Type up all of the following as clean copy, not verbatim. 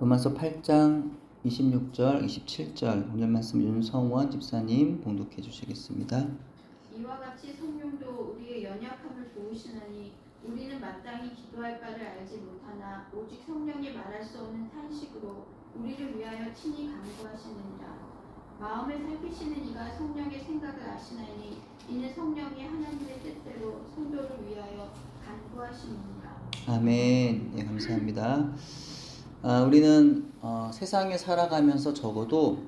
로마서 8장 26절, 27절 오늘 말씀 윤성원 집사님 봉독해 주시겠습니다. 이와 같이 성령도 우리의 연약함을 도우시나니 우리는 마땅히 기도할 바를 알지 못하나 오직 성령이 말할 수 없는 탄식으로 우리를 위하여 친히 간구하시느니라. 마음을 살피시는 이가 성령의 생각을 아시나니 이는 성령이 하나님의 뜻대로 성도를 위하여 간구하시느니라. 아멘. 예, 감사합니다. 우리는 세상에 살아가면서 적어도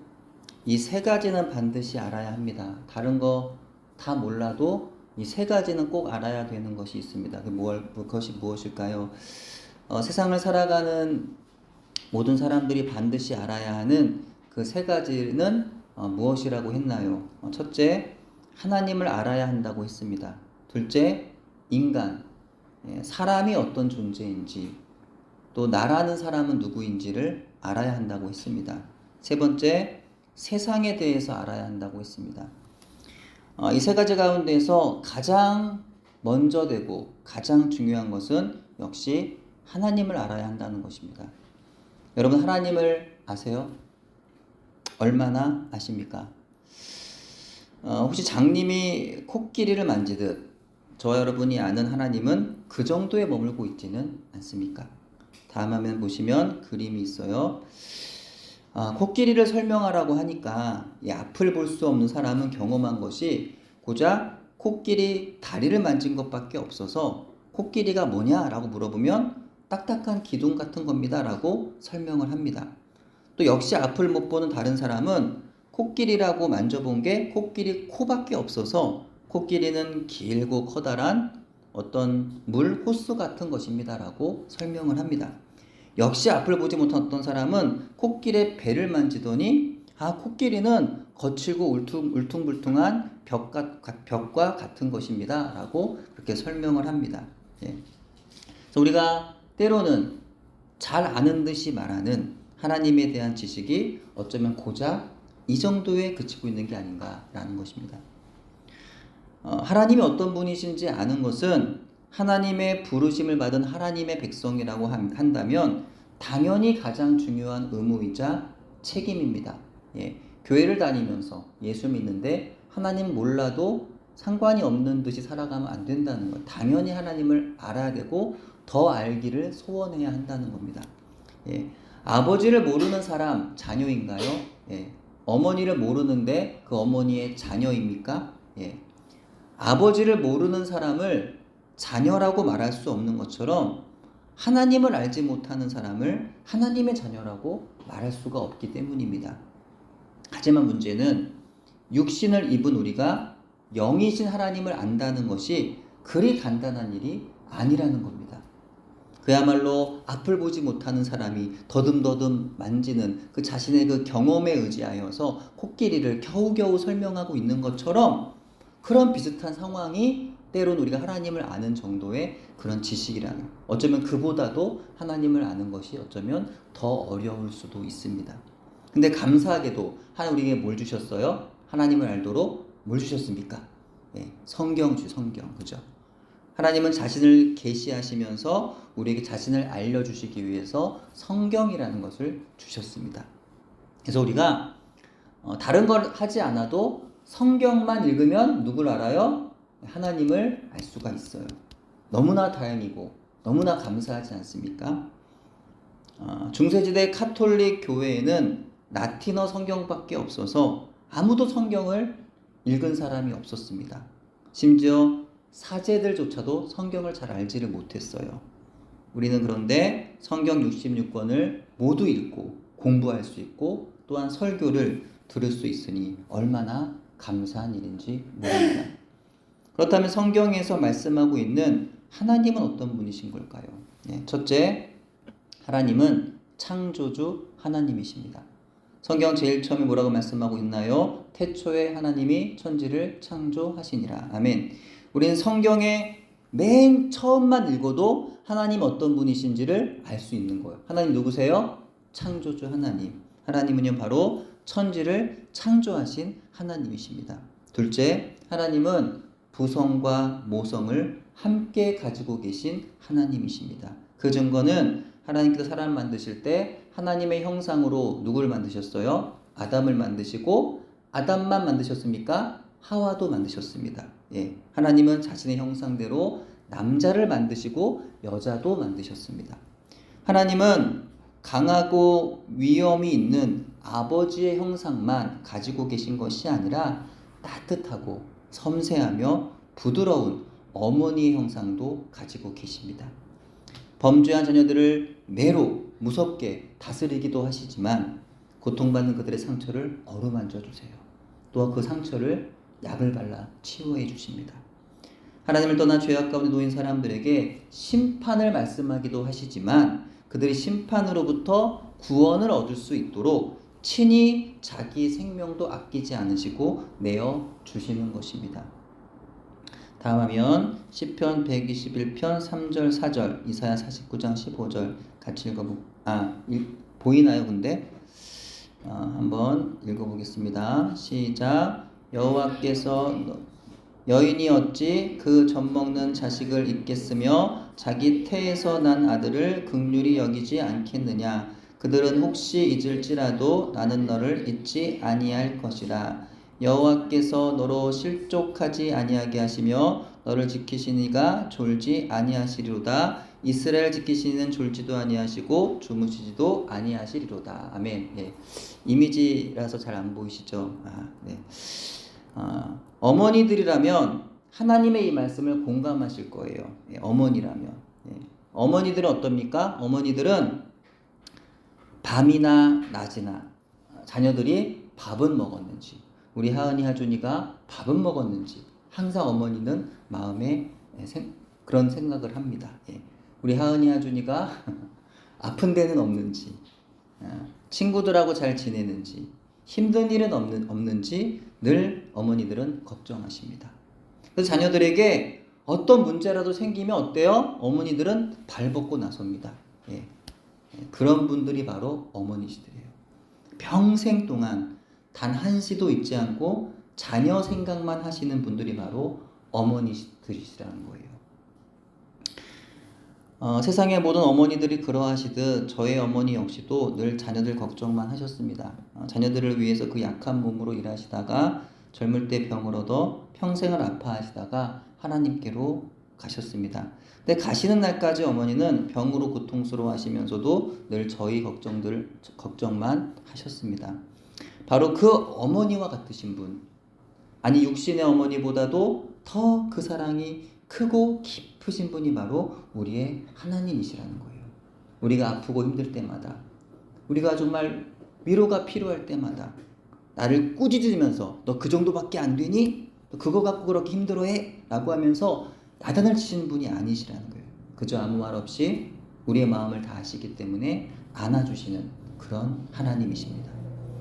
이 세 가지는 반드시 알아야 합니다. 다른 거 다 몰라도 이 세 가지는 꼭 알아야 되는 것이 있습니다. 그것이 무엇일까요? 세상을 살아가는 모든 사람들이 반드시 알아야 하는 그 세 가지는 무엇이라고 했나요? 첫째, 하나님을 알아야 한다고 했습니다. 둘째, 인간, 사람이 어떤 존재인지, 또 나라는 사람은 누구인지를 알아야 한다고 했습니다. 세 번째, 세상에 대해서 알아야 한다고 했습니다. 이 세 가지 가운데서 가장 먼저 되고 가장 중요한 것은 역시 하나님을 알아야 한다는 것입니다. 여러분, 하나님을 아세요? 얼마나 아십니까? 혹시 장님이 코끼리를 만지듯 저와 여러분이 아는 하나님은 그 정도에 머물고 있지는 않습니까? 다음 화면 보시면 그림이 있어요. 코끼리를 설명하라고 하니까 이 앞을 볼 수 없는 사람은 경험한 것이 고작 코끼리 다리를 만진 것밖에 없어서 코끼리가 뭐냐라고 물어보면 딱딱한 기둥 같은 겁니다 라고 설명을 합니다. 또 역시 앞을 못 보는 다른 사람은 코끼리라고 만져본 게 코끼리 코밖에 없어서 코끼리는 길고 커다란 어떤 물 호수 같은 것입니다 라고 설명을 합니다. 역시 앞을 보지 못한 어떤 사람은 코끼리의 배를 만지더니 코끼리는 거칠고 울퉁불퉁한 벽과 같은 것입니다 라고 그렇게 설명을 합니다. 그래서 우리가 때로는 잘 아는 듯이 말하는 하나님에 대한 지식이 어쩌면 고작 이 정도에 그치고 있는 게 아닌가라는 것입니다. 하나님이 어떤 분이신지 아는 것은 하나님의 부르심을 받은 하나님의 백성이라고 한다면 당연히 가장 중요한 의무이자 책임입니다. 교회를 다니면서 예수 믿는데 하나님 몰라도 상관이 없는 듯이 살아가면 안 된다는 것. 당연히 하나님을 알아야 되고 더 알기를 소원해야 한다는 겁니다. 아버지를 모르는 사람 자녀인가요? 어머니를 모르는데 그 어머니의 자녀입니까? 아버지를 모르는 사람을 자녀라고 말할 수 없는 것처럼 하나님을 알지 못하는 사람을 하나님의 자녀라고 말할 수가 없기 때문입니다. 하지만 문제는 육신을 입은 우리가 영이신 하나님을 안다는 것이 그리 간단한 일이 아니라는 겁니다. 그야말로 앞을 보지 못하는 사람이 더듬더듬 만지는 그 자신의 그 경험에 의지하여서 코끼리를 겨우겨우 설명하고 있는 것처럼 그런 비슷한 상황이 때론 우리가 하나님을 아는 정도의 그런 지식이라는, 어쩌면 그보다도 하나님을 아는 것이 어쩌면 더 어려울 수도 있습니다. 근데 감사하게도 하나님 우리에게 뭘 주셨어요? 하나님을 알도록 뭘 주셨습니까? 성경, 그죠? 하나님은 자신을 계시하시면서 우리에게 자신을 알려주시기 위해서 성경이라는 것을 주셨습니다. 그래서 우리가 다른 걸 하지 않아도 성경만 읽으면 누굴 알아요? 하나님을 알 수가 있어요. 너무나 다행이고 너무나 감사하지 않습니까? 중세시대 카톨릭 교회에는 라틴어 성경밖에 없어서 아무도 성경을 읽은 사람이 없었습니다. 심지어 사제들조차도 성경을 잘 알지를 못했어요. 우리는 그런데 성경 66권을 모두 읽고 공부할 수 있고 또한 설교를 들을 수 있으니 얼마나 감사한 일인지 모릅니다. 그렇다면 성경에서 말씀하고 있는 하나님은 어떤 분이신 걸까요? 첫째, 하나님은 창조주 하나님이십니다. 성경 제일 처음에 뭐라고 말씀하고 있나요? 태초에 하나님이 천지를 창조하시니라. 아멘. 우리는 성경의 맨 처음만 읽어도 하나님 어떤 분이신지를 알 수 있는 거예요. 하나님 누구세요? 창조주 하나님. 하나님은요 바로 천지를 창조하신 하나님이십니다. 둘째, 하나님은 부성과 모성을 함께 가지고 계신 하나님이십니다. 그 증거는 하나님께서 사람 만드실 때 하나님의 형상으로 누굴 만드셨어요? 아담을 만드시고 아담만 만드셨습니까? 하와도 만드셨습니다. 예, 하나님은 자신의 형상대로 남자를 만드시고 여자도 만드셨습니다. 하나님은 강하고 위엄이 있는 아버지의 형상만 가지고 계신 것이 아니라 따뜻하고 섬세하며 부드러운 어머니의 형상도 가지고 계십니다. 범죄한 자녀들을 매로 무섭게 다스리기도 하시지만 고통받는 그들의 상처를 어루만져 주세요. 또한 그 상처를 약을 발라 치유해 주십니다. 하나님을 떠나 죄악 가운데 놓인 사람들에게 심판을 말씀하기도 하시지만 그들이 심판으로부터 구원을 얻을 수 있도록 친히 자기 생명도 아끼지 않으시고 내어 주시는 것입니다. 다음 화면 시편 121편 3절 4절 이사야 49장 15절 같이 보이나요 근데? 한번 읽어보겠습니다. 시작. 여호와께서 여인이 어찌 그 젖먹는 자식을 잊겠으며 자기 태에서 난 아들을 긍휼히 여기지 않겠느냐. 그들은 혹시 잊을지라도 나는 너를 잊지 아니할 것이라. 여호와께서 너로 실족하지 아니하게 하시며 너를 지키시니가 졸지 아니하시리로다. 이스라엘 지키시는 졸지도 아니하시고 주무시지도 아니하시리로다. 아멘. 예. 이미지라서 잘 안 보이시죠? 네. 어머니들이라면 하나님의 이 말씀을 공감하실 거예요. 예, 어머니라면. 예. 어머니들은 어떻습니까? 어머니들은 밤이나 낮이나 자녀들이 밥은 먹었는지, 우리 하은이 하준이가 밥은 먹었는지 항상 어머니는 마음에 그런 생각을 합니다. 예. 우리 하은이 하준이가 아픈 데는 없는지, 친구들하고 잘 지내는지, 힘든 일은 없는지 늘 어머니들은 걱정하십니다. 그래서 자녀들에게 어떤 문제라도 생기면 어때요? 어머니들은 발벗고 나섭니다. 예. 그런 분들이 바로 어머니시들이에요. 평생 동안 단 한시도 잊지 않고 자녀 생각만 하시는 분들이 바로 어머니들이시라는 거예요. 세상의 모든 어머니들이 그러하시듯 저의 어머니 역시도 늘 자녀들 걱정만 하셨습니다. 자녀들을 위해서 그 약한 몸으로 일하시다가 젊을 때 병을 얻어 평생을 아파하시다가 하나님께로 가셨습니다. 근데 가시는 날까지 어머니는 병으로 고통스러워 하시면서도 늘 저희 걱정만 하셨습니다. 바로 그 어머니와 같으신 분, 아니 육신의 어머니보다도 더 그 사랑이 크고 깊으신 분이 바로 우리의 하나님이시라는 거예요. 우리가 아프고 힘들 때마다, 우리가 정말 위로가 필요할 때마다 나를 꾸짖으면서 너 그 정도밖에 안 되니? 너 그거 갖고 그렇게 힘들어해? 라고 하면서 야단을 치시는 분이 아니시라는 거예요. 그저 아무 말 없이 우리의 마음을 다 아시기 때문에 안아주시는 그런 하나님이십니다.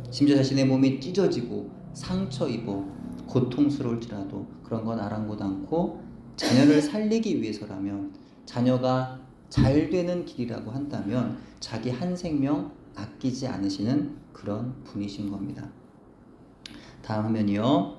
심지어 자신의 몸이 찢어지고 상처 입어 고통스러울지라도 그런 건 아랑곳 않고 자녀를 살리기 위해서라면, 자녀가 잘 되는 길이라고 한다면 자기 한 생명 아끼지 않으시는 그런 분이신 겁니다. 다음 화면이요.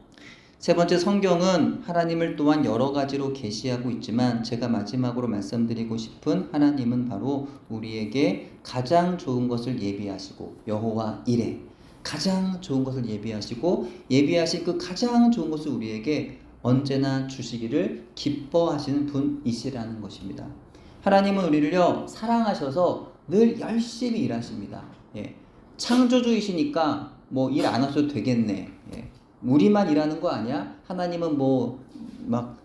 세 번째, 성경은 하나님을 또한 여러 가지로 계시하고 있지만 제가 마지막으로 말씀드리고 싶은 하나님은 바로 우리에게 가장 좋은 것을 예비하시고, 여호와 이레, 가장 좋은 것을 예비하시고 예비하신 그 가장 좋은 것을 우리에게 언제나 주시기를 기뻐하시는 분이시라는 것입니다. 하나님은 우리를요 사랑하셔서 늘 열심히 일하십니다. 예. 창조주이시니까 뭐 일 안 하셔도 되겠네. 예. 우리만 일하는 거 아니야? 하나님은 뭐 막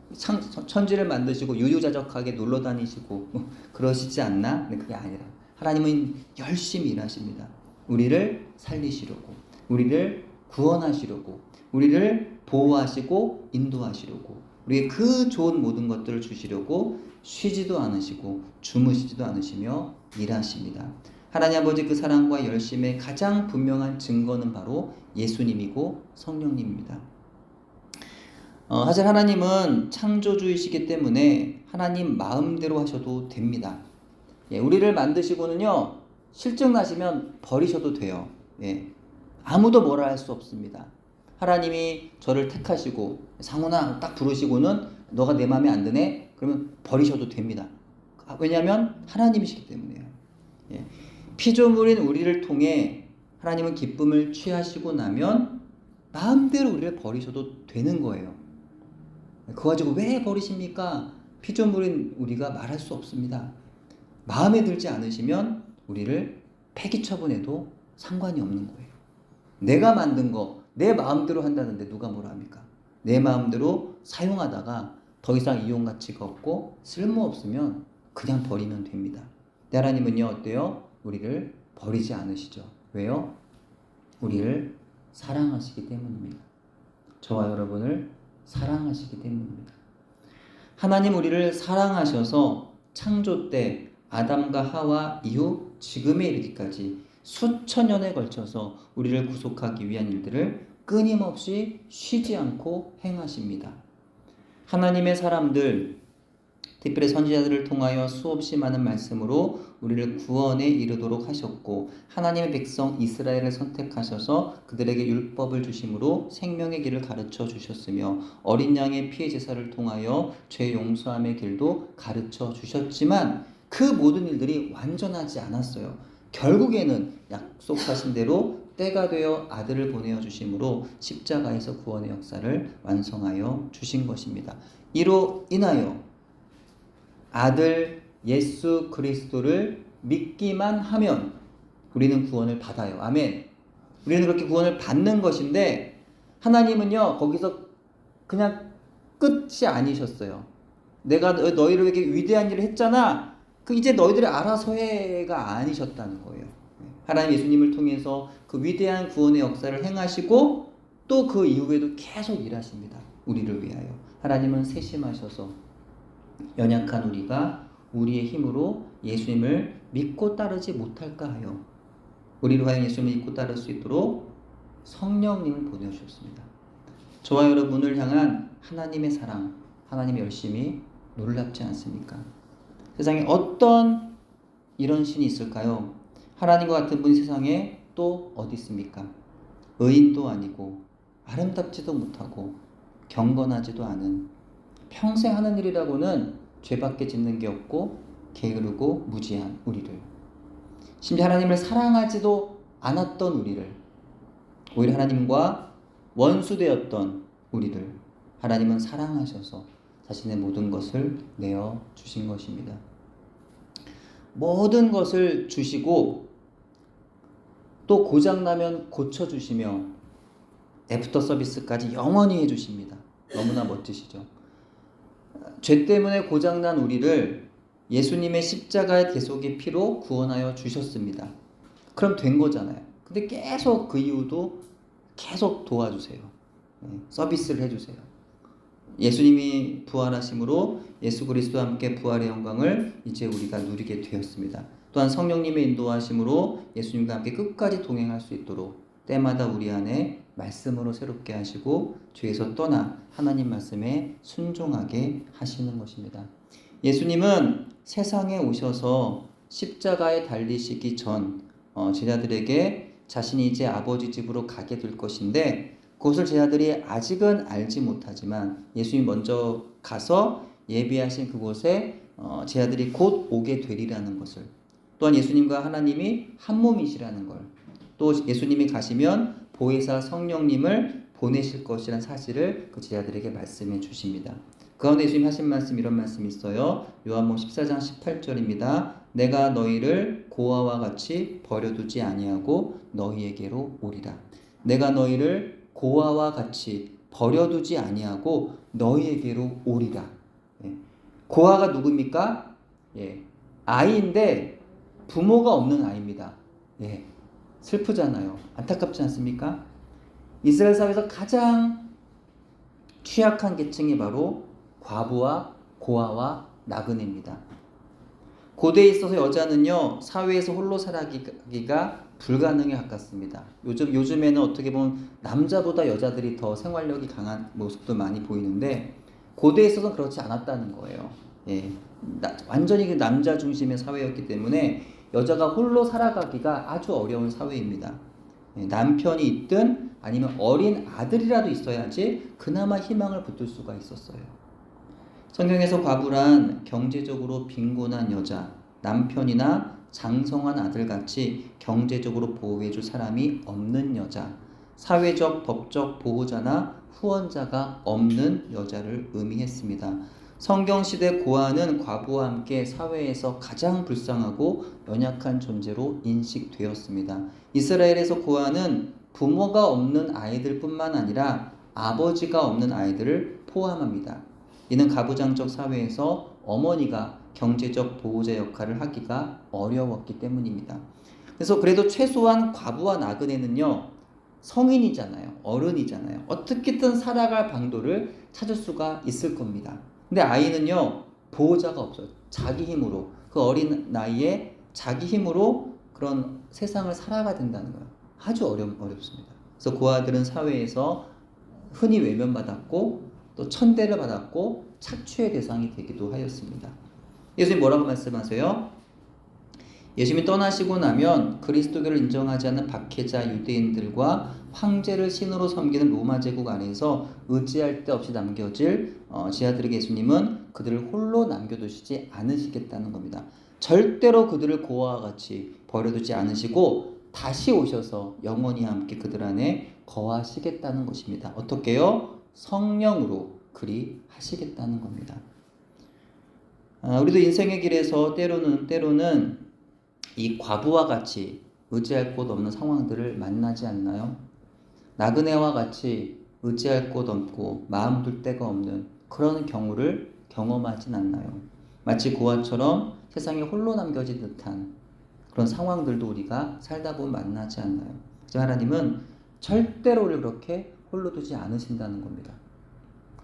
천지를 만드시고 유유자적하게 놀러 다니시고 그러시지 않나? 근데 그게 아니라 하나님은 열심히 일하십니다. 우리를 살리시려고, 우리를 구원하시려고, 우리를 보호하시고 인도하시려고, 우리의 그 좋은 모든 것들을 주시려고 쉬지도 않으시고 주무시지도 않으시며 일하십니다. 하나님 아버지 그 사랑과 열심의 가장 분명한 증거는 바로 예수님이고 성령님입니다. 사실 하나님은 창조주이시기 때문에 하나님 마음대로 하셔도 됩니다. 예, 우리를 만드시고는요 실증 나시면 버리셔도 돼요. 예, 아무도 뭐라 할 수 없습니다. 하나님이 저를 택하시고 상훈아 딱 부르시고는 너가 내 마음에 안 드네? 그러면 버리셔도 됩니다. 왜냐하면 하나님이시기 때문에요. 예. 피조물인 우리를 통해 하나님은 기쁨을 취하시고 나면 마음대로 우리를 버리셔도 되는 거예요. 그거 가지고 왜 버리십니까? 피조물인 우리가 말할 수 없습니다. 마음에 들지 않으시면 우리를 폐기 처분해도 상관이 없는 거예요. 내가 만든 거 내 마음대로 한다는데 누가 뭐라 합니까? 내 마음대로 사용하다가 더 이상 이용 가치가 없고 쓸모 없으면 그냥 버리면 됩니다. 근데 하나님은요 어때요? 우리를 버리지 않으시죠. 왜요? 우리를 사랑하시기 때문입니다. 저와 여러분을 사랑하시기 때문입니다. 하나님 우리를 사랑하셔서 창조 때 아담과 하와 이후 지금에 이르기까지 수천 년에 걸쳐서 우리를 구속하기 위한 일들을 끊임없이 쉬지 않고 행하십니다. 하나님의 사람들, 특별히 선지자들을 통하여 수없이 많은 말씀으로 우리를 구원에 이르도록 하셨고 하나님의 백성 이스라엘을 선택하셔서 그들에게 율법을 주심으로 생명의 길을 가르쳐 주셨으며 어린 양의 피의 제사를 통하여 죄 용서함의 길도 가르쳐 주셨지만 그 모든 일들이 완전하지 않았어요. 결국에는 약속하신 대로 때가 되어 아들을 보내어 주심으로 십자가에서 구원의 역사를 완성하여 주신 것입니다. 이로 인하여 아들 예수 그리스도를 믿기만 하면 우리는 구원을 받아요. 아멘. 우리는 그렇게 구원을 받는 것인데 하나님은요 거기서 그냥 끝이 아니셨어요. 내가 너희를 이렇게 위대한 일을 했잖아. 그 이제 너희들이 알아서 해가 아니셨다는 거예요. 하나님 예수님을 통해서 그 위대한 구원의 역사를 행하시고 또 그 이후에도 계속 일하십니다. 우리를 위하여. 하나님은 세심하셔서 연약한 우리가 우리의 힘으로 예수님을 믿고 따르지 못할까 하여 우리로 하여금 예수님을 믿고 따를 수 있도록 성령님을 보내주셨습니다. 저와 여러분을 향한 하나님의 사랑, 하나님의 열심이 놀랍지 않습니까? 세상에 어떤 이런 신이 있을까요? 하나님과 같은 분이 세상에 또 어디 있습니까? 의인도 아니고 아름답지도 못하고 경건하지도 않은 평생 하는 일이라고는 죄밖에 짓는 게 없고 게으르고 무지한 우리를, 심지어 하나님을 사랑하지도 않았던 우리를, 오히려 하나님과 원수되었던 우리를 하나님은 사랑하셔서 자신의 모든 것을 내어 주신 것입니다. 모든 것을 주시고 또 고장나면 고쳐주시며 애프터 서비스까지 영원히 해주십니다. 너무나 멋지시죠? 죄 때문에 고장난 우리를 예수님의 십자가의 대속의 피로 구원하여 주셨습니다. 그럼 된 거잖아요. 근데 계속 그 이후도 계속 도와주세요. 서비스를 해주세요. 예수님이 부활하심으로 예수 그리스도와 함께 부활의 영광을 이제 우리가 누리게 되었습니다. 또한 성령님의 인도하심으로 예수님과 함께 끝까지 동행할 수 있도록 때마다 우리 안에 말씀으로 새롭게 하시고 죄에서 떠나 하나님 말씀에 순종하게 하시는 것입니다. 예수님은 세상에 오셔서 십자가에 달리시기 전 제자들에게 자신이 이제 아버지 집으로 가게 될 것인데 그것을 제자들이 아직은 알지 못하지만 예수님이 먼저 가서 예비하신 그곳에 제자들이 곧 오게 되리라는 것을, 또한 예수님과 하나님이 한 몸이시라는 걸, 또 예수님이 가시면 보혜사 성령님을 보내실 것이라는 사실을 그 제자들에게 말씀해 주십니다. 그 가운데 예수님 하신 말씀, 이런 말씀이 있어요. 요한복음 14장 18절입니다. 내가 너희를 고아와 같이 버려두지 아니하고 너희에게로 오리라. 내가 너희를 고아와 같이 버려두지 아니하고 너희에게로 오리라. 고아가 누굽니까? 아이인데 부모가 없는 아이입니다. 슬프잖아요. 안타깝지 않습니까? 이스라엘 사회에서 가장 취약한 계층이 바로 과부와 고아와 나그네입니다. 고대에 있어서 여자는요 사회에서 홀로 살아가기가 불가능에 가깝습니다. 요즘에는 어떻게 보면 남자보다 여자들이 더 생활력이 강한 모습도 많이 보이는데 고대에 있어서는 그렇지 않았다는 거예요. 완전히 남자 중심의 사회였기 때문에 여자가 홀로 살아가기가 아주 어려운 사회입니다. 남편이 있든 아니면 어린 아들이라도 있어야지 그나마 희망을 붙들 수가 있었어요. 성경에서 과부란 경제적으로 빈곤한 여자, 남편이나 장성한 아들같이 경제적으로 보호해줄 사람이 없는 여자, 사회적, 법적 보호자나 후원자가 없는 여자를 의미했습니다. 성경시대 고아는 과부와 함께 사회에서 가장 불쌍하고 연약한 존재로 인식되었습니다. 이스라엘에서 고아는 부모가 없는 아이들뿐만 아니라 아버지가 없는 아이들을 포함합니다. 이는 가부장적 사회에서 어머니가 경제적 보호자 역할을 하기가 어려웠기 때문입니다. 그래서 그래도 최소한 과부와 나그네는요, 성인이잖아요. 어른이잖아요. 어떻게든 살아갈 방도를 찾을 수가 있을 겁니다. 근데 아이는요, 보호자가 없어요. 자기 힘으로, 그 어린 나이에 자기 힘으로 그런 세상을 살아가야 된다는 거예요. 아주 어렵습니다. 그래서 고아들은 사회에서 흔히 외면받았고 또 천대를 받았고 착취의 대상이 되기도 하였습니다. 예수님 뭐라고 말씀하세요? 예수님이 떠나시고 나면 그리스도교를 인정하지 않는 박해자 유대인들과 황제를 신으로 섬기는 로마 제국 안에서 의지할 데 없이 남겨질 지하들에게 예수님은 그들을 홀로 남겨두시지 않으시겠다는 겁니다. 절대로 그들을 고아와 같이 버려두지 않으시고 다시 오셔서 영원히 함께 그들 안에 거하시겠다는 것입니다. 어떻게요? 성령으로 그리 하시겠다는 겁니다. 우리도 인생의 길에서 때로는 이 과부와 같이 의지할 곳 없는 상황들을 만나지 않나요? 나그네와 같이 의지할 곳 없고 마음 둘 데가 없는 그런 경우를 경험하진 않나요? 마치 고아처럼 세상에 홀로 남겨진 듯한 그런 상황들도 우리가 살다 보면 만나지 않나요? 그래서 하나님은 절대로 우리를 그렇게 홀로 두지 않으신다는 겁니다.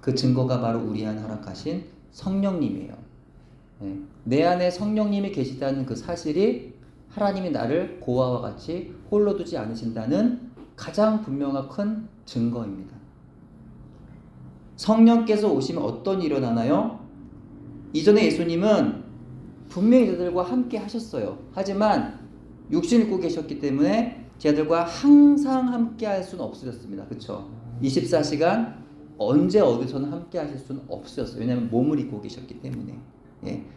그 증거가 바로 우리 안에 허락하신 성령님이에요. 내 안에 성령님이 계시다는 그 사실이 하나님이 나를 고아와 같이 홀로 두지 않으신다는 가장 분명한 큰 증거입니다. 성령께서 오시면 어떤 일이 일어나나요? 이전에 예수님은 분명히 저들과 함께 하셨어요. 하지만 육신을 입고 계셨기 때문에 제자들과 항상 함께 할 수는 없으셨습니다. 그렇죠? 24시간 언제 어디서는 함께 하실 수는 없으셨어요. 왜냐하면 몸을 입고 계셨기 때문에.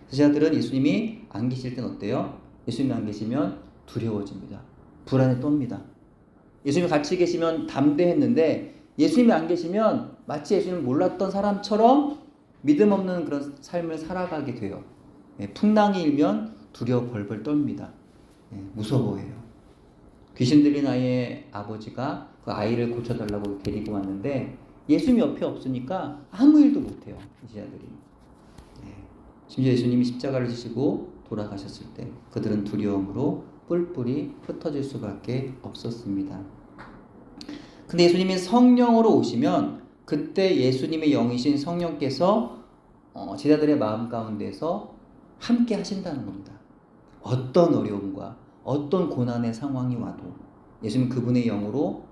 제자들은 예수님이 안 계실 땐 어때요? 예수님이 안 계시면 두려워집니다. 불안에 떱니다. 예수님이 같이 계시면 담대했는데 예수님이 안 계시면 마치 예수님을 몰랐던 사람처럼 믿음 없는 그런 삶을 살아가게 돼요. 풍랑이 일면 두려워 벌벌 떱니다. 무서워해요. 귀신 들린 아이의 아버지가 그 아이를 고쳐달라고 데리고 왔는데 예수님이 옆에 없으니까 아무 일도 못해요. 이 제자들이. 심지어 예수님이 십자가를 지시고 돌아가셨을 때 그들은 두려움으로 뿔뿔이 흩어질 수밖에 없었습니다. 근데 예수님이 성령으로 오시면 그때 예수님의 영이신 성령께서 제자들의 마음 가운데서 함께 하신다는 겁니다. 어떤 어려움과 어떤 고난의 상황이 와도 예수님 그분의 영으로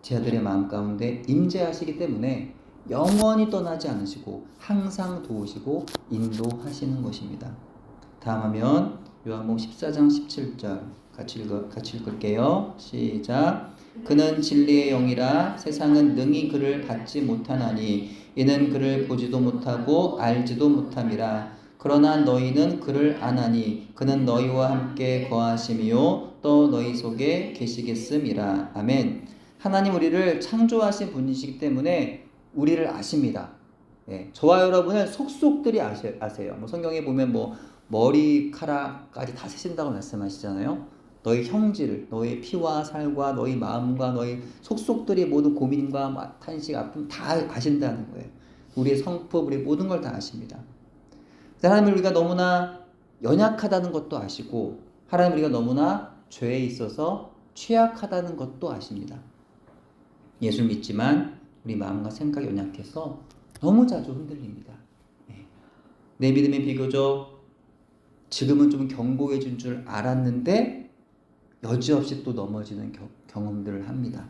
제자들의 마음 가운데 임재하시기 때문에 영원히 떠나지 않으시고 항상 도우시고 인도하시는 것입니다. 다음 화면 요한복음 14장 17절 같이 읽을게요. 시작. 그는 진리의 영이라 세상은 능히 그를 받지 못하나니 이는 그를 보지도 못하고 알지도 못함이라. 그러나 너희는 그를 아나니 그는 너희와 함께 거하심이요 또 너희 속에 계시겠음이라. 아멘. 하나님 우리를 창조하신 분이시기 때문에 우리를 아십니다. 저와 여러분을 속속들이 아세요. 성경에 보면 머리카락까지 다 세신다고 말씀하시잖아요. 너희 형질, 너희 피와 살과 너희 마음과 너희 속속들이 모든 고민과 탄식, 아픔 다 아신다는 거예요. 우리의 성품, 우리 모든 걸 다 아십니다. 하나님 우리가 너무나 연약하다는 것도 아시고 하나님 우리가 너무나 죄에 있어서 취약하다는 것도 아십니다. 예수를 믿지만 우리 마음과 생각이 연약해서 너무 자주 흔들립니다. 내 믿음이 비교적 지금은 좀 견고해진 줄 알았는데 여지없이 또 넘어지는 경험들을 합니다.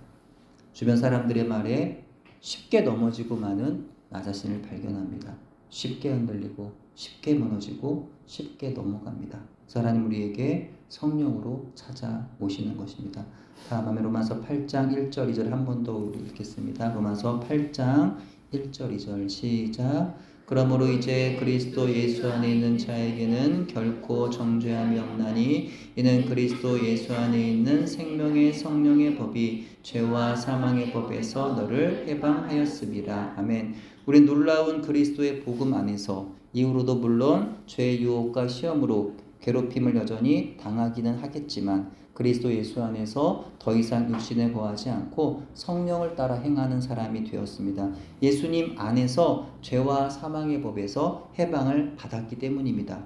주변 사람들의 말에 쉽게 넘어지고 마는 나 자신을 발견합니다. 쉽게 흔들리고 쉽게 무너지고 쉽게 넘어갑니다. 그래서 하나님 우리에게 성령으로 찾아오시는 것입니다. 다음 화면 로마서 8장 1절 2절 한 번 더 우리 읽겠습니다. 로마서 8장 1절 2절 시작. 그러므로 이제 그리스도 예수 안에 있는 자에게는 결코 정죄함이 없나니 이는 그리스도 예수 안에 있는 생명의 성령의 법이 죄와 사망의 법에서 너를 해방하였음이라. 아멘. 우리 놀라운 그리스도의 복음 안에서 이후로도 물론 죄의 유혹과 시험으로 괴롭힘을 여전히 당하기는 하겠지만 그리스도 예수 안에서 더 이상 육신에 거하지 않고 성령을 따라 행하는 사람이 되었습니다. 예수님 안에서 죄와 사망의 법에서 해방을 받았기 때문입니다.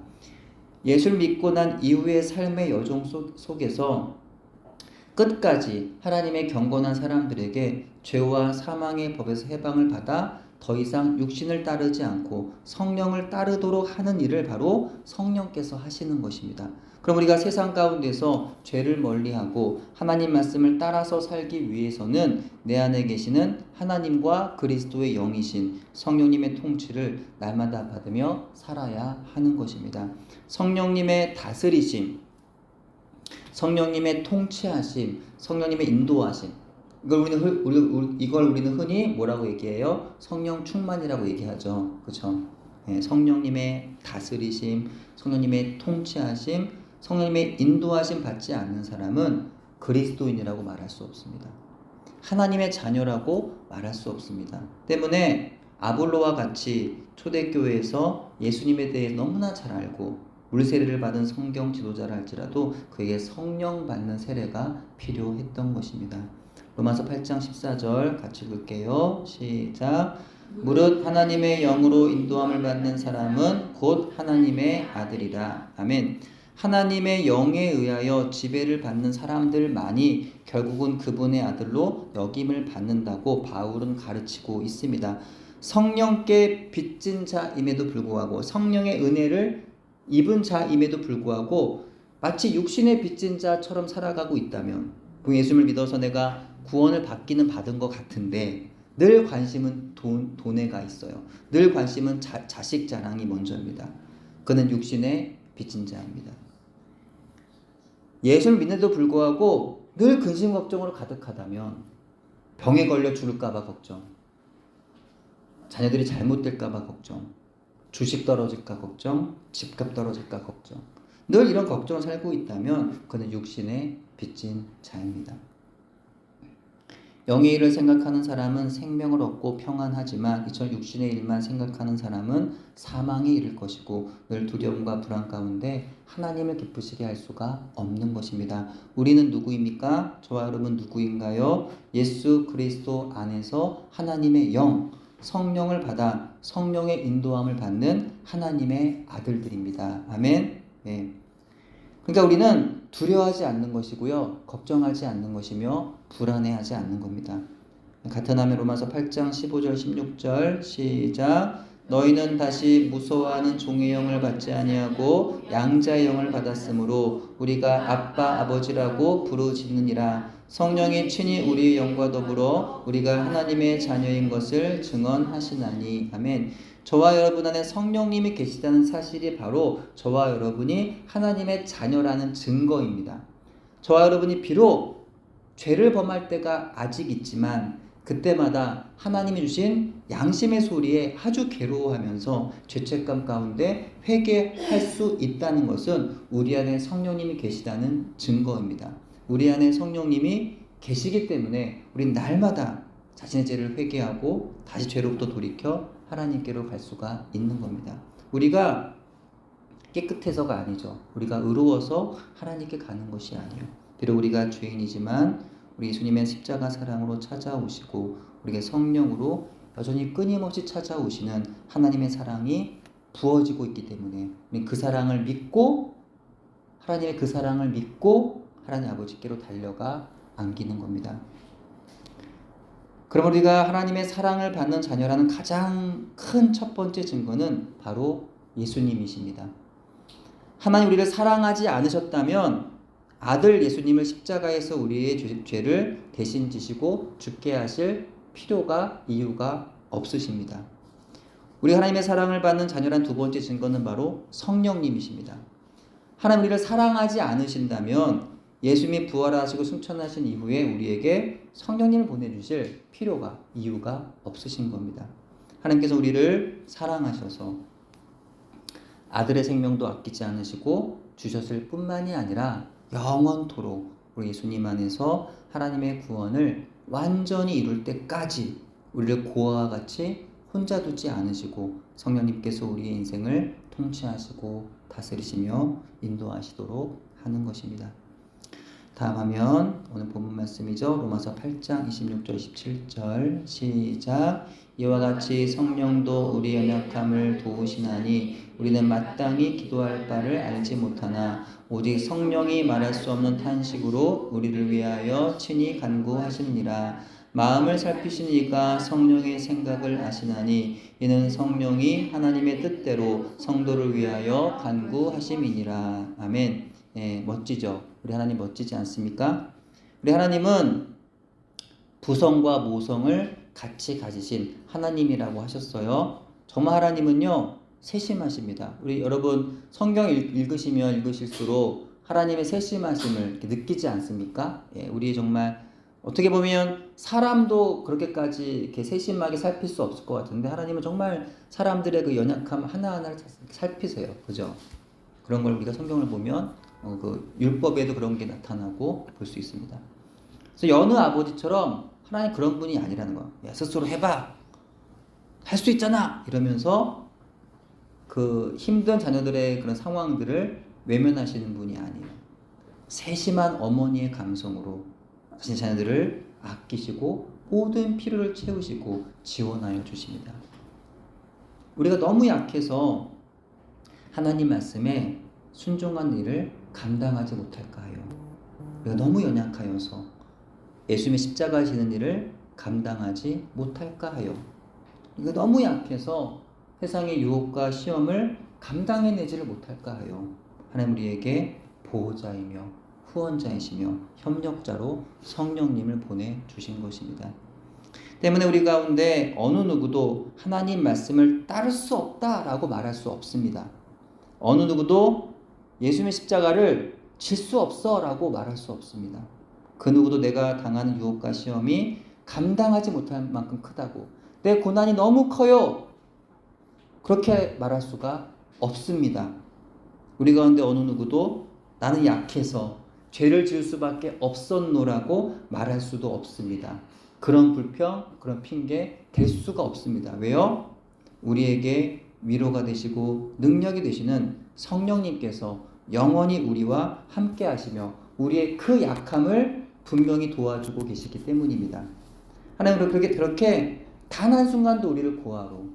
예수를 믿고 난 이후의 삶의 여정 속에서 끝까지 하나님의 경건한 사람들에게 죄와 사망의 법에서 해방을 받아 더 이상 육신을 따르지 않고 성령을 따르도록 하는 일을 바로 성령께서 하시는 것입니다. 그럼 우리가 세상 가운데서 죄를 멀리하고 하나님 말씀을 따라서 살기 위해서는 내 안에 계시는 하나님과 그리스도의 영이신 성령님의 통치를 날마다 받으며 살아야 하는 것입니다. 성령님의 다스리심, 성령님의 통치하심, 성령님의 인도하심, 이걸 우리는 흔히 뭐라고 얘기해요? 성령 충만이라고 얘기하죠. 그렇죠? 네, 성령님의 다스리심, 성령님의 통치하심, 성령님의 인도하심 받지 않는 사람은 그리스도인이라고 말할 수 없습니다. 하나님의 자녀라고 말할 수 없습니다. 때문에 아볼로와 같이 초대교회에서 예수님에 대해 너무나 잘 알고 물세례를 받은 성경 지도자라 할지라도 그에게 성령 받는 세례가 필요했던 것입니다. 로마서 8장 14절 같이 읽을게요. 시작. 무릇 하나님의 영으로 인도함을 받는 사람은 곧 하나님의 아들이라. 아멘. 하나님의 영에 의하여 지배를 받는 사람들만이 결국은 그분의 아들로 여김을 받는다고 바울은 가르치고 있습니다. 성령께 빚진 자임에도 불구하고 성령의 은혜를 입은 자임에도 불구하고 마치 육신의 빚진 자처럼 살아가고 있다면 예수님을 믿어서 내가 구원을 받은 것 같은데 늘 관심은 돈에 가 있어요. 늘 관심은 자식 자랑이 먼저입니다. 그는 육신의 빚진 자입니다. 예수를 믿는데도 불구하고 늘 근심 걱정으로 가득하다면 병에 걸려 죽을까봐 걱정, 자녀들이 잘못될까봐 걱정, 주식 떨어질까 걱정, 집값 떨어질까 걱정, 늘 이런 걱정을 살고 있다면 그는 육신의 빚진 자입니다. 영의 일을 생각하는 사람은 생명을 얻고 평안하지만 이처럼 육신의 일만 생각하는 사람은 사망에 이를 것이고 늘 두려움과 불안 가운데 하나님을 기쁘시게 할 수가 없는 것입니다. 우리는 누구입니까? 저와 여러분 누구인가요? 예수 그리스도 안에서 하나님의 영, 성령을 받아 성령의 인도함을 받는 하나님의 아들들입니다. 아멘. 네. 그러니까 우리는 두려워하지 않는 것이고요. 걱정하지 않는 것이며 불안해하지 않는 겁니다. 같은 하면 로마서 8장 15절 16절 시작. 너희는 다시 무서워하는 종의 영을 받지 아니하고 양자의 영을 받았으므로 우리가 아빠 아버지라고 부르짖느니라. 성령이 친히 우리의 영과 더불어 우리가 하나님의 자녀인 것을 증언하시나니. 아멘. 저와 여러분 안에 성령님이 계시다는 사실이 바로 저와 여러분이 하나님의 자녀라는 증거입니다. 저와 여러분이 비록 죄를 범할 때가 아직 있지만 그때마다 하나님이 주신 양심의 소리에 아주 괴로워하면서 죄책감 가운데 회개할 수 있다는 것은 우리 안에 성령님이 계시다는 증거입니다. 우리 안에 성령님이 계시기 때문에 우린 날마다 자신의 죄를 회개하고 다시 죄로부터 돌이켜 하나님께로 갈 수가 있는 겁니다. 우리가 깨끗해서가 아니죠. 우리가 의로워서 하나님께 가는 것이 아니에요. 비록 우리가 죄인이지만 우리 예수님의 십자가 사랑으로 찾아오시고 우리에게 성령으로 여전히 끊임없이 찾아오시는 하나님의 사랑이 부어지고 있기 때문에 우리 그 사랑을 믿고 하나님의 그 사랑을 믿고 하나님 아버지께로 달려가 안기는 겁니다. 그럼 우리가 하나님의 사랑을 받는 자녀라는 가장 큰 첫 번째 증거는 바로 예수님이십니다. 하나님 우리를 사랑하지 않으셨다면 아들 예수님을 십자가에서 우리의 죄를 대신 지시고 죽게 하실 필요가 이유가 없으십니다. 우리 하나님의 사랑을 받는 자녀란 두 번째 증거는 바로 성령님이십니다. 하나님 우리를 사랑하지 않으신다면 예수님이 부활하시고 승천하신 이후에 우리에게 성령님을 보내주실 필요가 이유가 없으신 겁니다. 하나님께서 우리를 사랑하셔서 아들의 생명도 아끼지 않으시고 주셨을 뿐만이 아니라 영원토록 우리 예수님 안에서 하나님의 구원을 완전히 이룰 때까지 우리를 고아와 같이 혼자 두지 않으시고 성령님께서 우리의 인생을 통치하시고 다스리시며 인도하시도록 하는 것입니다. 다음 화면 오늘 본문 말씀이죠. 로마서 8장 26절 27절 시작. 이와 같이 성령도 우리 연약함을 도우시나니 우리는 마땅히 기도할 바를 알지 못하나 오직 성령이 말할 수 없는 탄식으로 우리를 위하여 친히 간구하시니라. 마음을 살피신 이가 성령의 생각을 아시나니 이는 성령이 하나님의 뜻대로 성도를 위하여 간구하심이니라. 아멘. 예, 멋지죠? 우리 하나님 멋지지 않습니까? 우리 하나님은 부성과 모성을 같이 가지신 하나님이라고 하셨어요. 정말 하나님은요 세심하십니다. 우리 여러분 성경 읽으시면 읽으실수록 하나님의 세심하심을 이렇게 느끼지 않습니까? 예, 우리 정말 어떻게 보면 사람도 그렇게까지 이렇게 세심하게 살필 수 없을 것 같은데 하나님은 정말 사람들의 그 연약함 하나하나를 살피세요. 그죠? 그런 걸 우리가 성경을 보면 그 율법에도 그런 게 나타나고 볼 수 있습니다. 그래서 여느 아버지처럼 하나님 그런 분이 아니라는 거야. 야, 스스로 해봐. 할 수 있잖아. 이러면서 그 힘든 자녀들의 그런 상황들을 외면하시는 분이 아니에요. 세심한 어머니의 감성으로 자신 자녀들을 아끼시고 모든 필요를 채우시고 지원하여 주십니다. 우리가 너무 약해서 하나님 말씀에 순종한 일을 감당하지 못할까 하여 우리가 너무 연약하여서 예수님의 십자가 지는 일을 감당하지 못할까 하여 우리가 너무 약해서 세상의 유혹과 시험을 감당해내지를 못할까 하여 하나님 우리에게 보호자이며 후원자이시며 협력자로 성령님을 보내주신 것입니다. 때문에 우리 가운데 어느 누구도 하나님 말씀을 따를 수 없다라고 말할 수 없습니다. 어느 누구도 예수님의 십자가를 질 수 없어 라고 말할 수 없습니다. 그 누구도 내가 당하는 유혹과 시험이 감당하지 못할 만큼 크다고 내 고난이 너무 커요 그렇게 말할 수가 없습니다. 우리 가운데 어느 누구도 나는 약해서 죄를 지을 수밖에 없었노라고 말할 수도 없습니다. 그런 불평, 그런 핑계 댈 수가 없습니다. 왜요? 우리에게 위로가 되시고 능력이 되시는 성령님께서 영원히 우리와 함께 하시며 우리의 그 약함을 분명히 도와주고 계시기 때문입니다. 하나님은 그렇게 단 한순간도 우리를 고아로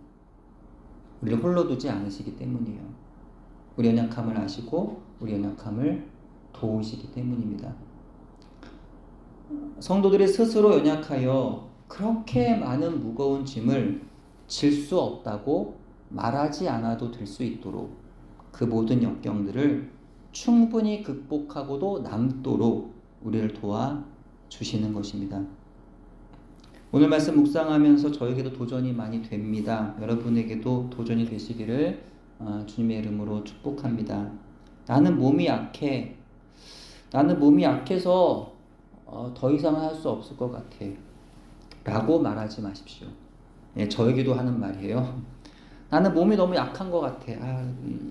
우리를 홀로 두지 않으시기 때문이에요. 우리 연약함을 아시고 우리 연약함을 도우시기 때문입니다. 성도들이 스스로 연약하여 그렇게 많은 무거운 짐을 질 수 없다고 말하지 않아도 될 수 있도록 그 모든 역경들을 충분히 극복하고도 남도록 우리를 도와주시는 것입니다. 오늘 말씀 묵상하면서 저에게도 도전이 많이 됩니다. 여러분에게도 도전이 되시기를 주님의 이름으로 축복합니다. 나는 몸이 약해. 나는 몸이 약해서 더 이상은 할 수 없을 것 같아. 라고 말하지 마십시오. 예, 저에게도 하는 말이에요. 나는 몸이 너무 약한 것 같아.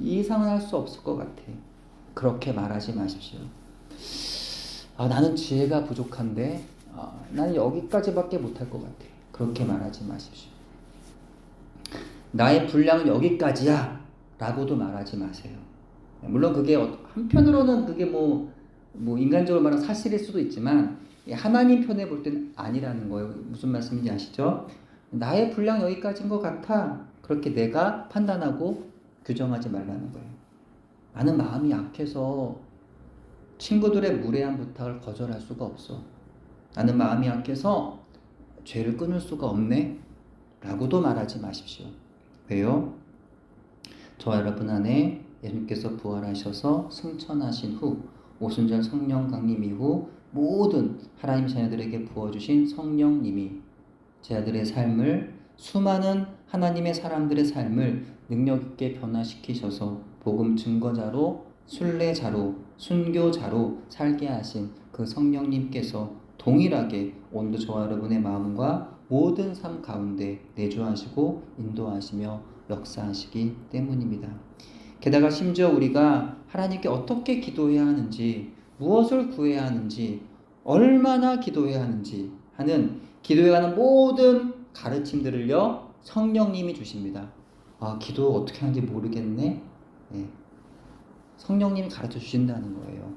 이 이상은 할 수 없을 것 같아. 그렇게 말하지 마십시오. 나는 지혜가 부족한데 나는 여기까지밖에 못할 것 같아. 그렇게 말하지 마십시오. 나의 분량은 여기까지야 라고도 말하지 마세요. 물론 그게 한편으로는 그게 뭐 인간적으로 말하면 사실일 수도 있지만 하나님 편에 볼 때는 아니라는 거예요. 무슨 말씀인지 아시죠? 나의 분량 여기까지인 것 같아. 그렇게 내가 판단하고 규정하지 말라는 거예요. 나는 마음이 약해서 친구들의 무례한 부탁을 거절할 수가 없어. 나는 마음이 약해서 죄를 끊을 수가 없네 라고도 말하지 마십시오. 왜요? 저와 여러분 안에 예수님께서 부활하셔서 승천하신 후 오순절 성령 강림 이후 모든 하나님 자녀들에게 부어주신 성령님이 제 아들의 삶을 수많은 하나님의 사람들의 삶을 능력 있게 변화시키셔서 복음 증거자로 순례자로 순교자로 살게 하신 그 성령님께서 동일하게 오늘도 저와 여러분의 마음과 모든 삶 가운데 내주하시고 인도하시며 역사하시기 때문입니다. 게다가 심지어 우리가 하나님께 어떻게 기도해야 하는지, 무엇을 구해야 하는지, 얼마나 기도해야 하는지 하는 기도에 관한 모든 가르침들을요 성령님이 주십니다. 아, 기도 어떻게 하는지 모르겠네. 네. 성령님이 가르쳐 주신다는 거예요.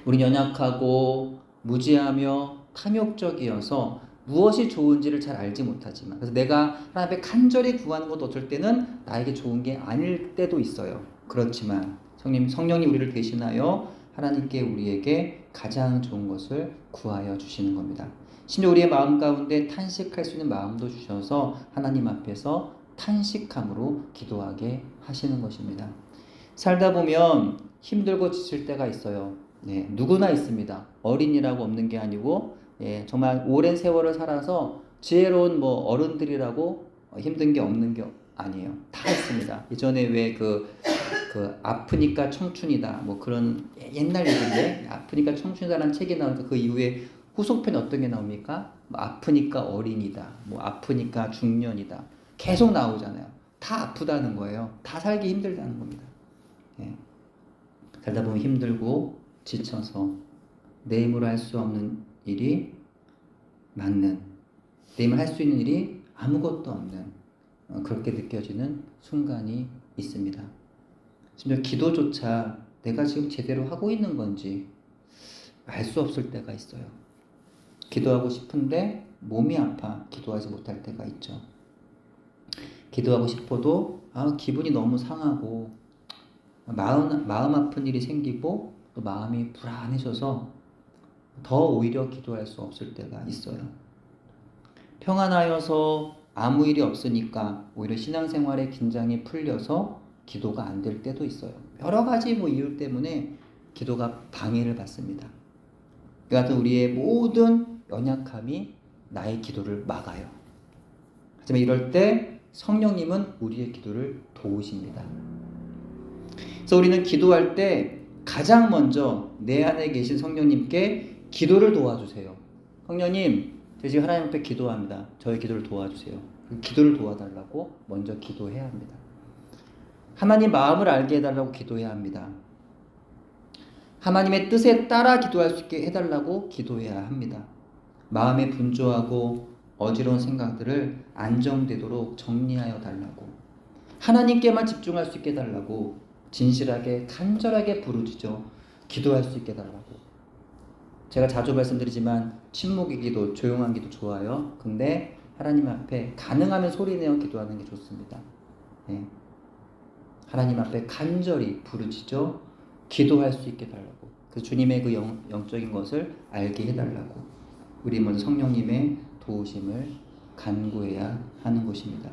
우린 연약하고 무지하며 탐욕적이어서 무엇이 좋은지를 잘 알지 못하지만, 그래서 내가 하나님 앞에 간절히 구하는 것도 어쩔 때는 나에게 좋은 게 아닐 때도 있어요. 그렇지만 성령이 우리를 대신하여 하나님께 우리에게 가장 좋은 것을 구하여 주시는 겁니다. 심지어 우리의 마음 가운데 탄식할 수 있는 마음도 주셔서 하나님 앞에서 탄식함으로 기도하게 하시는 것입니다. 살다 보면 힘들고 지칠 때가 있어요. 네, 누구나 있습니다. 어린이라고 없는 게 아니고, 정말 오랜 세월을 살아서 지혜로운 어른들이라고 힘든 게 없는 게 아니에요. 다 있습니다. 예전에 왜 아프니까 청춘이다 그런 옛날 얘기인데, 아프니까 청춘이다라는 책이 나오니까 그 이후에 후속편이 어떤 게 나옵니까? 아프니까 어린이다, 아프니까 중년이다, 계속 나오잖아요. 다 아프다는 거예요. 다 살기 힘들다는 겁니다. 살다 보면 힘들고 지쳐서 내 힘으로 할 수 없는 일이 많는, 내 힘으로 할 수 있는 일이 아무것도 없는, 그렇게 느껴지는 순간이 있습니다. 심지어 기도조차 내가 지금 제대로 하고 있는 건지 알 수 없을 때가 있어요. 기도하고 싶은데 몸이 아파 기도하지 못할 때가 있죠. 기도하고 싶어도 기분이 너무 상하고 마음 아픈 일이 생기고 또 마음이 불안해져서 더 오히려 기도할 수 없을 때가 있어요. 평안하여서 아무 일이 없으니까 오히려 신앙생활의 긴장이 풀려서 기도가 안 될 때도 있어요. 여러 가지 이유 때문에 기도가 방해를 받습니다. 이 같은 우리의 모든 연약함이 나의 기도를 막아요. 하지만 이럴 때 성령님은 우리의 기도를 도우십니다. 그래서 우리는 기도할 때 가장 먼저 내 안에 계신 성령님께 기도를 도와주세요. 성령님, 저 지금 하나님 앞에 기도합니다. 저의 기도를 도와주세요. 기도를 도와달라고 먼저 기도해야 합니다. 하나님 마음을 알게 해달라고 기도해야 합니다. 하나님의 뜻에 따라 기도할 수 있게 해달라고 기도해야 합니다. 마음에 분주하고 어지러운 생각들을 안정되도록 정리하여 달라고, 하나님께만 집중할 수 있게 해달라고 진실하게 간절하게 부르짖어 기도할 수 있게 해달라고. 제가 자주 말씀드리지만 침묵의 기도, 조용한 기도 좋아요. 근데 하나님 앞에 가능하면 소리내어 기도하는 게 좋습니다. 하나님 앞에 간절히 부르짖어 기도할 수 있게 해달라고, 그 주님의 그 영적인 것을 알게 해달라고 우리 먼저 성령님의 도우심을 간구해야 하는 것입니다.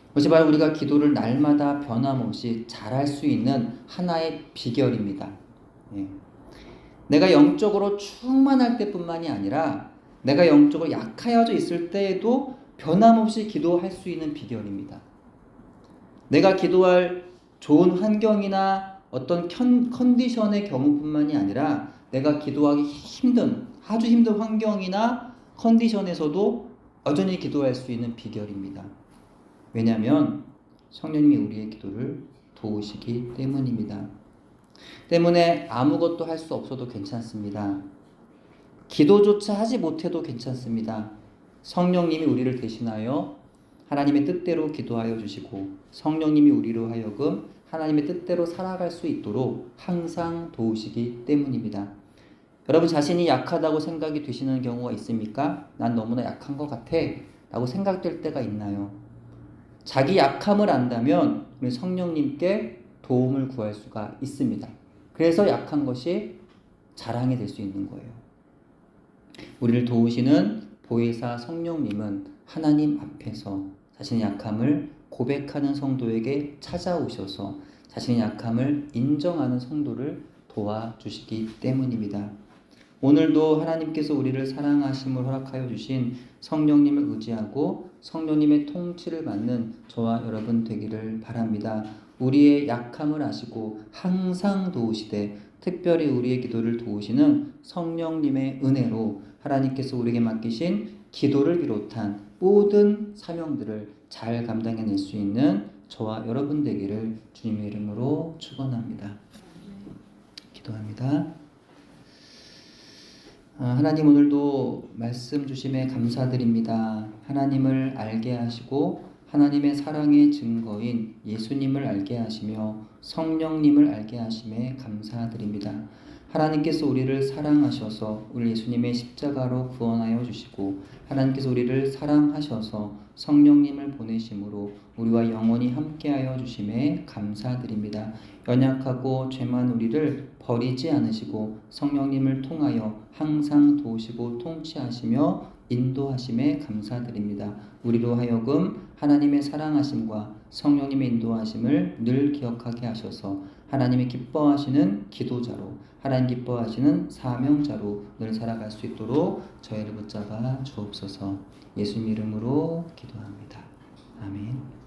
그것이 바로 우리가 기도를 날마다 변함없이 잘할 수 있는 하나의 비결입니다. 내가 영적으로 충만할 때뿐만이 아니라 내가 영적으로 약하여져 있을 때에도 변함없이 기도할 수 있는 비결입니다. 내가 기도할 좋은 환경이나 어떤 컨디션의 경우뿐만이 아니라 내가 기도하기 아주 힘든 환경이나 컨디션에서도 여전히 기도할 수 있는 비결입니다. 왜냐하면 성령님이 우리의 기도를 도우시기 때문입니다. 때문에 아무것도 할 수 없어도 괜찮습니다. 기도조차 하지 못해도 괜찮습니다. 성령님이 우리를 대신하여 하나님의 뜻대로 기도하여 주시고 성령님이 우리로 하여금 하나님의 뜻대로 살아갈 수 있도록 항상 도우시기 때문입니다. 여러분 자신이 약하다고 생각이 되시는 경우가 있습니까? 난 너무나 약한 것 같아 라고 생각될 때가 있나요? 자기 약함을 안다면 우리 성령님께 도움을 구할 수가 있습니다. 그래서 약한 것이 자랑이 될 수 있는 거예요. 우리를 도우시는 보혜사 성령님은 하나님 앞에서 자신의 약함을 고백하는 성도에게 찾아오셔서 자신의 약함을 인정하는 성도를 도와주시기 때문입니다. 오늘도 하나님께서 우리를 사랑하심을 허락하여 주신 성령님을 의지하고 성령님의 통치를 받는 저와 여러분 되기를 바랍니다. 우리의 약함을 아시고 항상 도우시되 특별히 우리의 기도를 도우시는 성령님의 은혜로 하나님께서 우리에게 맡기신 기도를 비롯한 모든 사명들을 잘 감당해낼 수 있는 저와 여러분 되기를 주님의 이름으로 축원합니다. 기도합니다. 하나님, 오늘도 말씀 주심에 감사드립니다. 하나님을 알게 하시고 하나님의 사랑의 증거인 예수님을 알게 하시며 성령님을 알게 하심에 감사드립니다. 하나님께서 우리를 사랑하셔서 우리 예수님의 십자가로 구원하여 주시고 하나님께서 우리를 사랑하셔서 성령님을 보내심으로 우리와 영원히 함께하여 주심에 감사드립니다. 연약하고 죄만 우리를 버리지 않으시고 성령님을 통하여 항상 도우시고 통치하시며 인도하심에 감사드립니다. 우리로 하여금 하나님의 사랑하심과 성령님의 인도하심을 늘 기억하게 하셔서 하나님이 기뻐하시는 기도자로, 하나님 기뻐하시는 사명자로 늘 살아갈 수 있도록 저희를 붙잡아 주옵소서. 예수님 이름으로 기도합니다. 아멘.